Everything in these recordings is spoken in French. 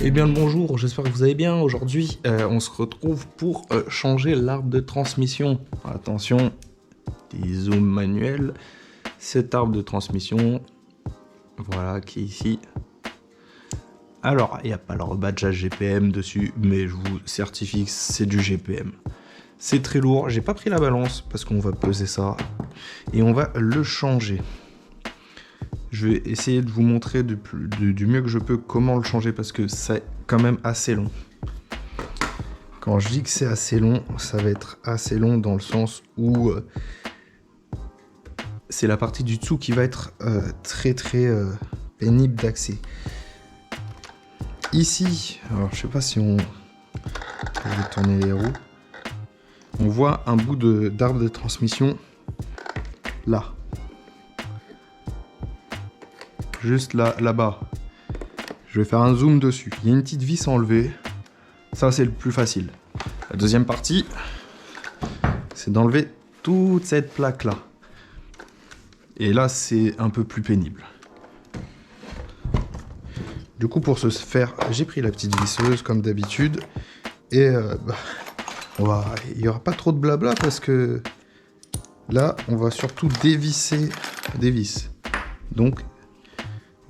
Eh bien le bonjour, j'espère que vous allez bien. Aujourd'hui, on se retrouve pour changer l'arbre de transmission. Attention, petit zoom manuel. Cet arbre de transmission, voilà, qui est ici. Alors, il n'y a pas le rebadgeage GPM dessus, mais je vous certifie que c'est du GPM. C'est très lourd, j'ai pas pris la balance parce qu'on va peser ça et on va le changer. Je vais essayer de vous montrer du mieux que je peux comment le changer parce que c'est quand même assez long. Quand je dis que c'est assez long, ça va être assez long dans le sens où c'est la partie du dessous qui va être très pénible d'accès. Ici, alors je sais pas si on... Je vais tourner les roues. On voit un bout d'arbre de transmission là. Juste là-bas. Je vais faire un zoom dessus. Il y a une petite vis à enlever. Ça, c'est le plus facile. La deuxième partie, c'est d'enlever toute cette plaque-là. Et là, c'est un peu plus pénible. Du coup, pour ce faire, j'ai pris la petite visseuse, comme d'habitude. Et il n'y aura pas trop de blabla parce que là, on va surtout dévisser des vis. Donc,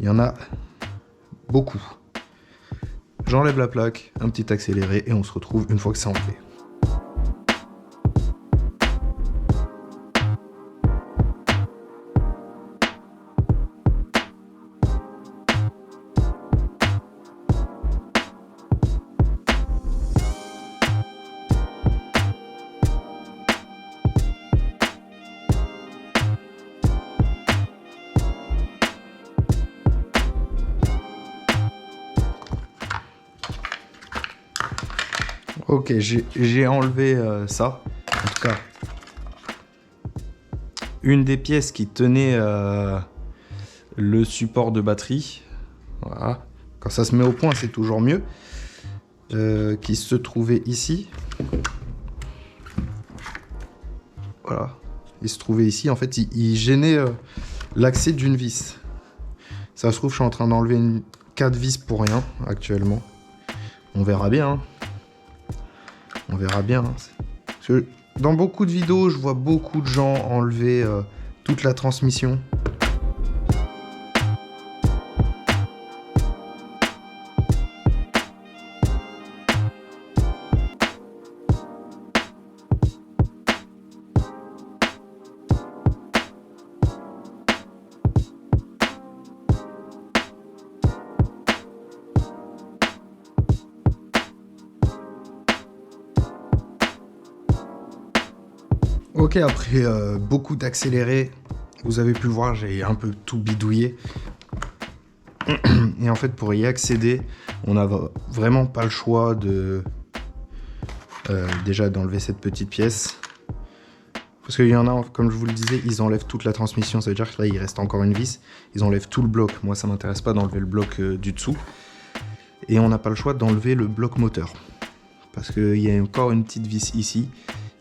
il y en a beaucoup. J'enlève la plaque, un petit accéléré et on se retrouve une fois que c'est enlevé. Ok, j'ai enlevé ça. En tout cas, une des pièces qui tenait le support de batterie. Voilà. Quand ça se met au point, c'est toujours mieux. Qui se trouvait ici. Voilà. Il se trouvait ici. En fait, il gênait l'accès d'une vis. Ça se trouve, je suis en train d'enlever 4 vis pour rien actuellement. On verra bien. Hein. On verra bien. Parce que dans beaucoup de vidéos, je vois beaucoup de gens enlever toute la transmission. Ok, après beaucoup d'accéléré, vous avez pu le voir, j'ai un peu tout bidouillé. Et en fait, pour y accéder, on n'a vraiment pas le choix de déjà d'enlever cette petite pièce. Parce qu'il y en a, comme je vous le disais, ils enlèvent toute la transmission, ça veut dire que là, il reste encore une vis. Ils enlèvent tout le bloc. Moi, ça m'intéresse pas d'enlever le bloc du dessous. Et on n'a pas le choix d'enlever le bloc moteur. Parce qu'il y a encore une petite vis ici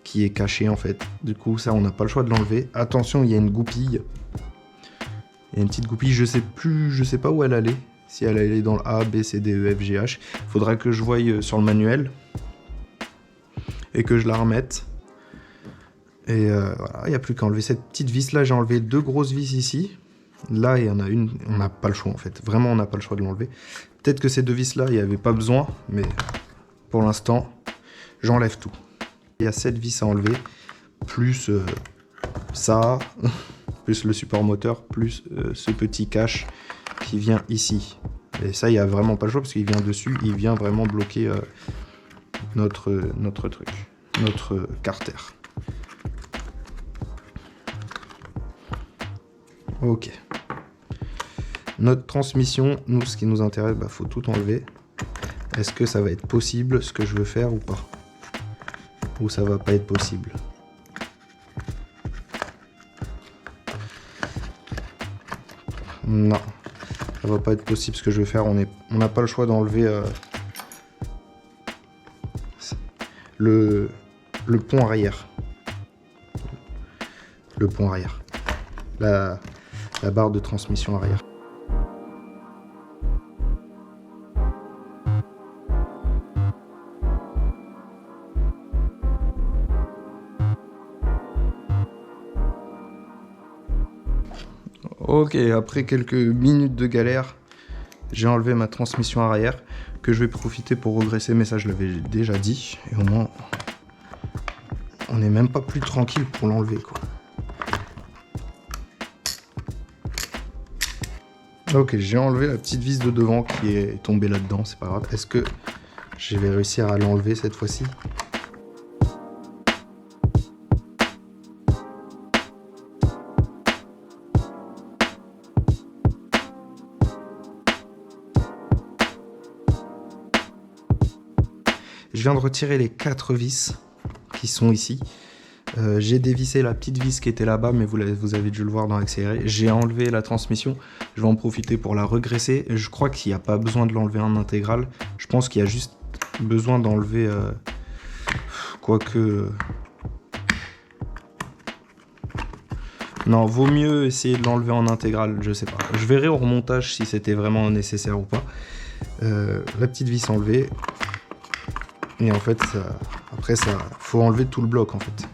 qui est caché en fait. Du coup, ça, on n'a pas le choix de l'enlever. Attention, il y a une goupille. Il y a une petite goupille, je sais pas où elle allait. Si elle allait dans le A, B, C, D, E, F, G, H. Faudra que je voie sur le manuel. Et que je la remette. Et voilà, il n'y a plus qu'à enlever cette petite vis là. J'ai enlevé 2 grosses vis ici. Là, il y en a une, on n'a pas le choix en fait. Vraiment, on n'a pas le choix de l'enlever. Peut-être que ces 2 vis là, il n'y avait pas besoin. Mais pour l'instant, j'enlève tout. Il y a 7 vis à enlever, plus ça, plus le support moteur, plus ce petit cache qui vient ici. Et ça, il n'y a vraiment pas le choix parce qu'il vient dessus, il vient vraiment bloquer notre truc, notre carter. Ok. Notre transmission, nous, ce qui nous intéresse, faut tout enlever. Est-ce que ça va être possible, ce que je veux faire ou pas ? Ou ça va pas être possible. Non, ça va pas être possible ce que je vais faire. On n'a pas le choix d'enlever le pont arrière. Le pont arrière. La barre de transmission arrière. Ok, après quelques minutes de galère, j'ai enlevé ma transmission arrière, que je vais profiter pour regresser, mais ça je l'avais déjà dit, et au moins on n'est même pas plus tranquille pour l'enlever quoi. Ok, j'ai enlevé la petite vis de devant qui est tombée là-dedans, c'est pas grave. Est-ce que je vais réussir à l'enlever cette fois-ci? Je viens de retirer les 4 vis qui sont ici. J'ai dévissé la petite vis qui était là-bas, mais vous avez dû le voir dans l'accéléré. J'ai enlevé la transmission. Je vais en profiter pour la regresser. Je crois qu'il n'y a pas besoin de l'enlever en intégral. Je pense qu'il y a juste besoin d'enlever... quoique... Non, vaut mieux essayer de l'enlever en intégral, je sais pas. Je verrai au remontage si c'était vraiment nécessaire ou pas. La petite vis enlevée. Et en fait, après, faut enlever tout le bloc en fait.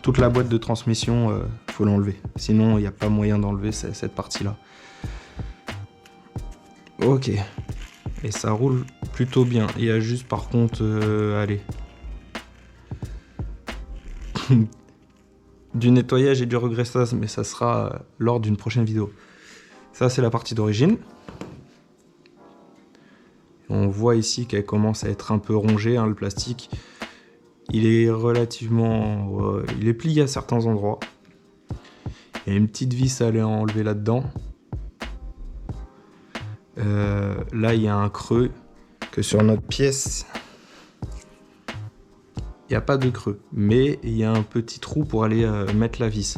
Toute la boîte de transmission, faut l'enlever. Sinon, il n'y a pas moyen d'enlever cette partie-là. Ok. Et ça roule plutôt bien. Il y a juste par contre, allez. Du nettoyage et du regressage, mais ça sera lors d'une prochaine vidéo. Ça, c'est la partie d'origine. On voit ici qu'elle commence à être un peu rongée, hein, le plastique. Il est relativement... il est plié à certains endroits. Il y a une petite vis à aller enlever là-dedans. Là, il y a un creux que sur notre pièce... Il n'y a pas de creux, mais il y a un petit trou pour aller mettre la vis.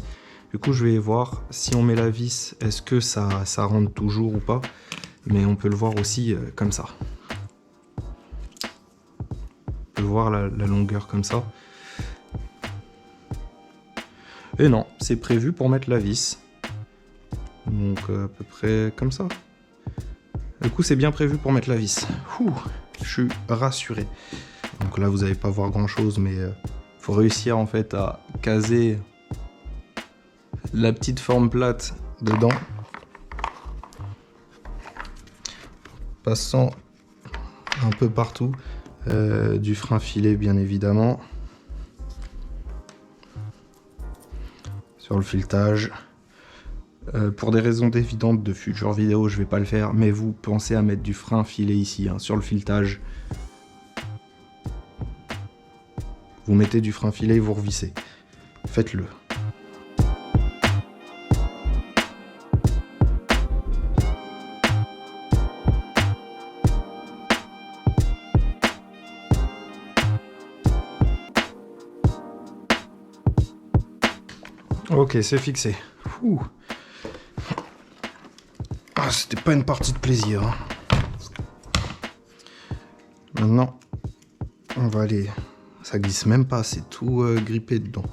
Du coup, je vais voir si on met la vis, est-ce que ça rentre toujours ou pas. Mais on peut le voir aussi comme ça. On peut voir la longueur comme ça. Et non, c'est prévu pour mettre la vis. Donc à peu près comme ça. Du coup, c'est bien prévu pour mettre la vis. Ouh, je suis rassuré. Donc là, vous n'allez pas voir grand chose, mais faut réussir en fait à caser la petite forme plate dedans. Passant un peu partout. Du frein filet, bien évidemment. Sur le filetage. Pour des raisons évidentes de futures vidéos, je vais pas le faire, mais vous pensez à mettre du frein filet ici, hein, sur le filetage. Vous mettez du frein filet et vous revissez. Faites-le. Ok, c'est fixé. Ouh. Ah, c'était pas une partie de plaisir. Hein. Maintenant, on va aller... Ça glisse même pas, c'est tout grippé dedans.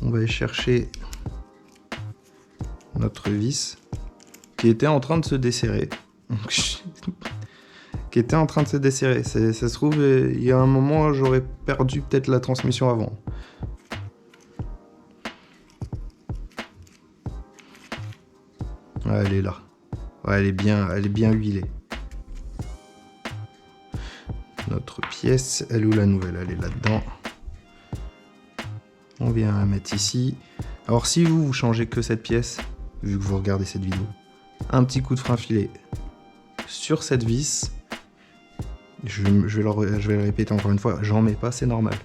On va aller chercher notre vis qui était en train de se desserrer. Qui était en train de se desserrer. Ça se trouve, il y a un moment, j'aurais perdu peut-être la transmission avant. Ouais, elle est là. Ouais, elle est bien huilée. Notre pièce, elle est où la nouvelle? Elle est là-dedans. On vient la mettre ici. Alors si vous changez que cette pièce, vu que vous regardez cette vidéo, un petit coup de frein filet sur cette vis. Je vais le répéter encore une fois, j'en mets pas, c'est normal.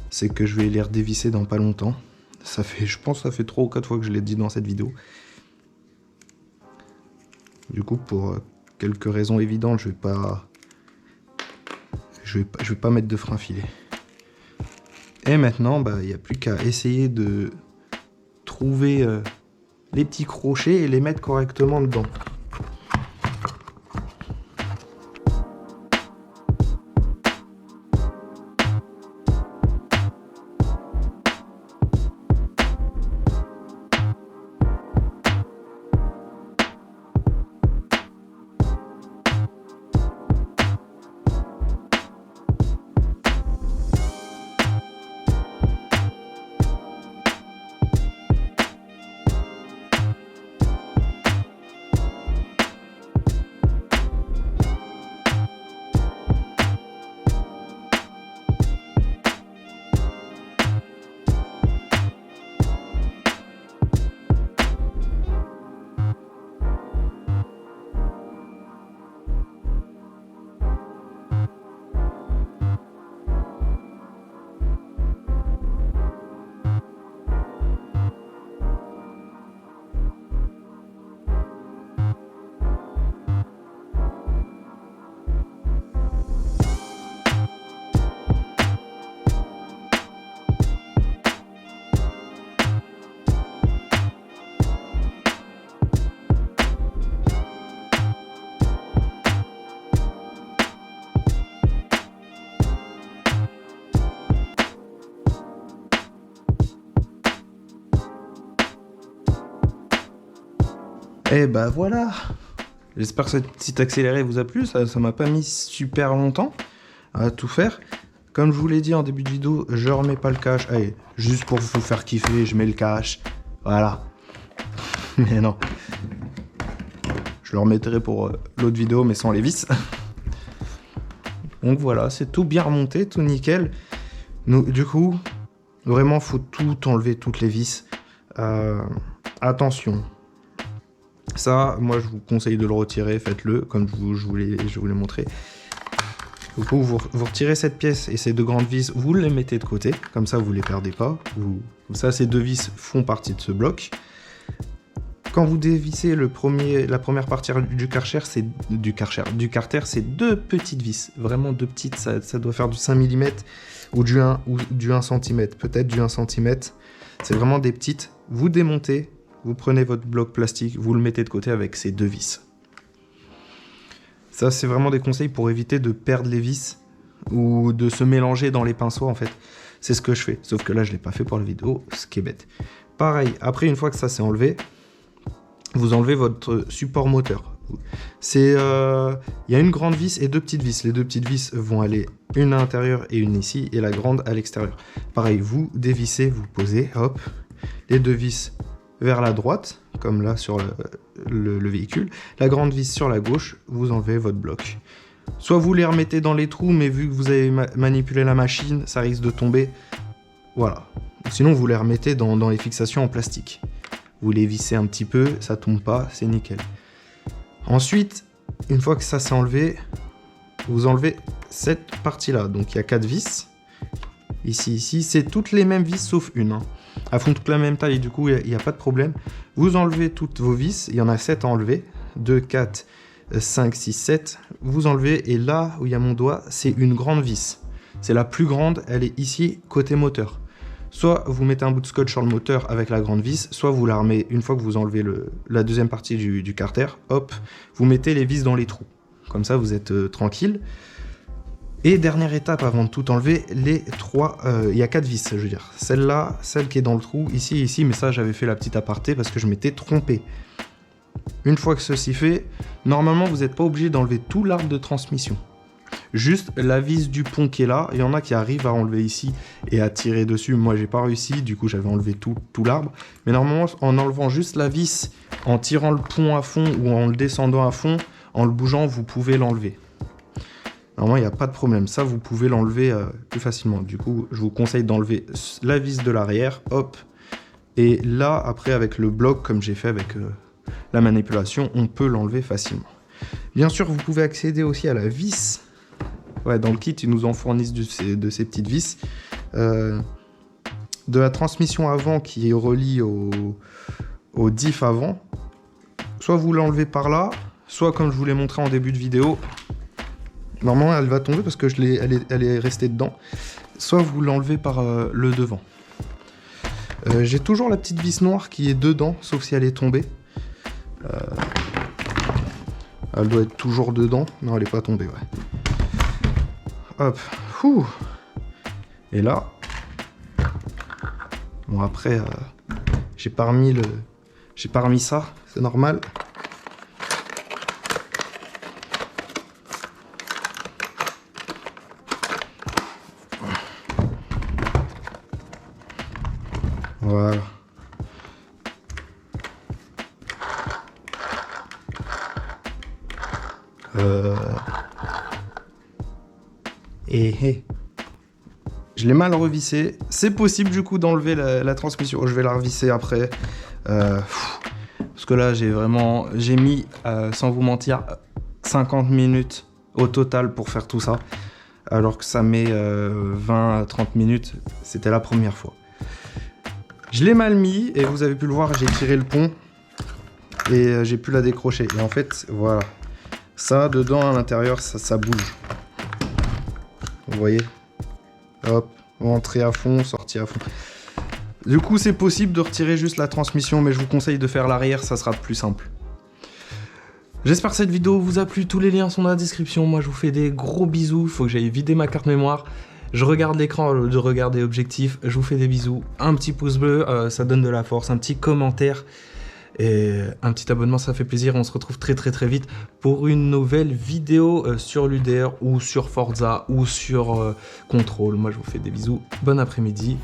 C'est que je vais les redévisser dans pas longtemps. Je pense que ça fait 3 ou 4 fois que je l'ai dit dans cette vidéo. Du coup, pour quelques raisons évidentes, je vais pas mettre de frein filet. Et maintenant, il n'y a plus qu'à essayer de trouver les petits crochets et les mettre correctement dedans. Et bah voilà. J'espère que ce petit accéléré vous a plu, ça m'a pas mis super longtemps à tout faire. Comme je vous l'ai dit en début de vidéo, je remets pas le cache. Allez, juste pour vous faire kiffer, je mets le cache. Voilà. Mais non. Je le remettrai pour l'autre vidéo, mais sans les vis. Donc voilà, c'est tout bien remonté, tout nickel. Du coup, vraiment, faut tout enlever, toutes les vis. Attention. Ça, moi, je vous conseille de le retirer, faites-le, comme je vous l'ai montré. Du coup, vous retirez cette pièce et ces deux grandes vis, vous les mettez de côté, comme ça, vous ne les perdez pas. Comme ça, ces deux vis font partie de ce bloc. Quand vous dévissez la première partie du carter, c'est deux petites vis, vraiment deux petites, ça doit faire du 5 mm ou du 1 cm, peut-être du 1 cm. C'est vraiment des petites, vous démontez. Vous prenez votre bloc plastique, vous le mettez de côté avec ces deux vis. Ça, c'est vraiment des conseils pour éviter de perdre les vis ou de se mélanger dans les pinceaux, en fait. C'est ce que je fais, sauf que là, je ne l'ai pas fait pour la vidéo, ce qui est bête. Pareil, après, une fois que ça s'est enlevé, vous enlevez votre support moteur. Il y a une grande vis et deux petites vis. Les deux petites vis vont aller une à l'intérieur et une ici, et la grande à l'extérieur. Pareil, vous dévissez, vous posez, hop, les deux vis vers la droite, comme là sur le véhicule, la grande vis sur la gauche, vous enlevez votre bloc. Soit vous les remettez dans les trous, mais vu que vous avez manipulé la machine, ça risque de tomber. Voilà. Sinon, vous les remettez dans les fixations en plastique. Vous les vissez un petit peu, ça tombe pas, c'est nickel. Ensuite, une fois que ça s'est enlevé, vous enlevez cette partie-là. Donc il y a 4 vis. Ici, c'est toutes les mêmes vis sauf une. Elles font toute la même taille, du coup, il n'y a pas de problème. Vous enlevez toutes vos vis, il y en a 7 à enlever. 2, 4, 5, 6, 7. Vous enlevez, et là où il y a mon doigt, c'est une grande vis. C'est la plus grande, elle est ici, côté moteur. Soit vous mettez un bout de scotch sur le moteur avec la grande vis, soit vous la remettez, une fois que vous enlevez la deuxième partie du carter, hop, vous mettez les vis dans les trous. Comme ça, vous êtes tranquille. Et dernière étape avant de tout enlever, il y a 4 vis, je veux dire. Celle-là, celle qui est dans le trou, ici, mais ça j'avais fait la petite aparté parce que je m'étais trompé. Une fois que ceci fait, normalement vous n'êtes pas obligé d'enlever tout l'arbre de transmission. Juste la vis du pont qui est là, il y en a qui arrivent à enlever ici et à tirer dessus. Moi j'ai pas réussi, du coup j'avais enlevé tout l'arbre. Mais normalement en enlevant juste la vis, en tirant le pont à fond ou en le descendant à fond, en le bougeant, vous pouvez l'enlever. Normalement, il n'y a pas de problème. Ça, vous pouvez l'enlever plus facilement. Du coup, je vous conseille d'enlever la vis de l'arrière. Hop. Et là, après, avec le bloc, comme j'ai fait avec la manipulation, on peut l'enlever facilement. Bien sûr, vous pouvez accéder aussi à la vis. Ouais, dans le kit, ils nous en fournissent de ces petites vis. De la transmission avant qui relie au diff avant. Soit vous l'enlevez par là, soit comme je vous l'ai montré en début de vidéo... Normalement, elle va tomber parce que elle est restée dedans. Soit vous l'enlevez par le devant. J'ai toujours la petite vis noire qui est dedans, sauf si elle est tombée. Elle doit être toujours dedans. Non, elle n'est pas tombée, ouais. Hop. Ouh. Et là... Bon, après, j'ai pas remis ça, c'est normal. Voilà. Je l'ai mal revissé. C'est possible du coup d'enlever la transmission. Je vais la revisser après. Parce que là, j'ai mis, sans vous mentir, 50 minutes au total pour faire tout ça. Alors que ça met 20 à 30 minutes. C'était la première fois. Je l'ai mal mis et vous avez pu le voir, j'ai tiré le pont et j'ai pu la décrocher. Et en fait, voilà. Ça, dedans, à l'intérieur, ça bouge. Vous voyez? Hop, rentrer à fond, sortir à fond. Du coup, c'est possible de retirer juste la transmission, mais je vous conseille de faire l'arrière, ça sera plus simple. J'espère que cette vidéo vous a plu, tous les liens sont dans la description. Moi, je vous fais des gros bisous, il faut que j'aille vider ma carte mémoire. Je regarde l'écran de regarder objectif, je vous fais des bisous. Un petit pouce bleu, ça donne de la force, un petit commentaire. Et un petit abonnement, ça fait plaisir. On se retrouve très vite pour une nouvelle vidéo sur l'UDR ou sur Forza ou sur Control. Moi, je vous fais des bisous. Bon après-midi.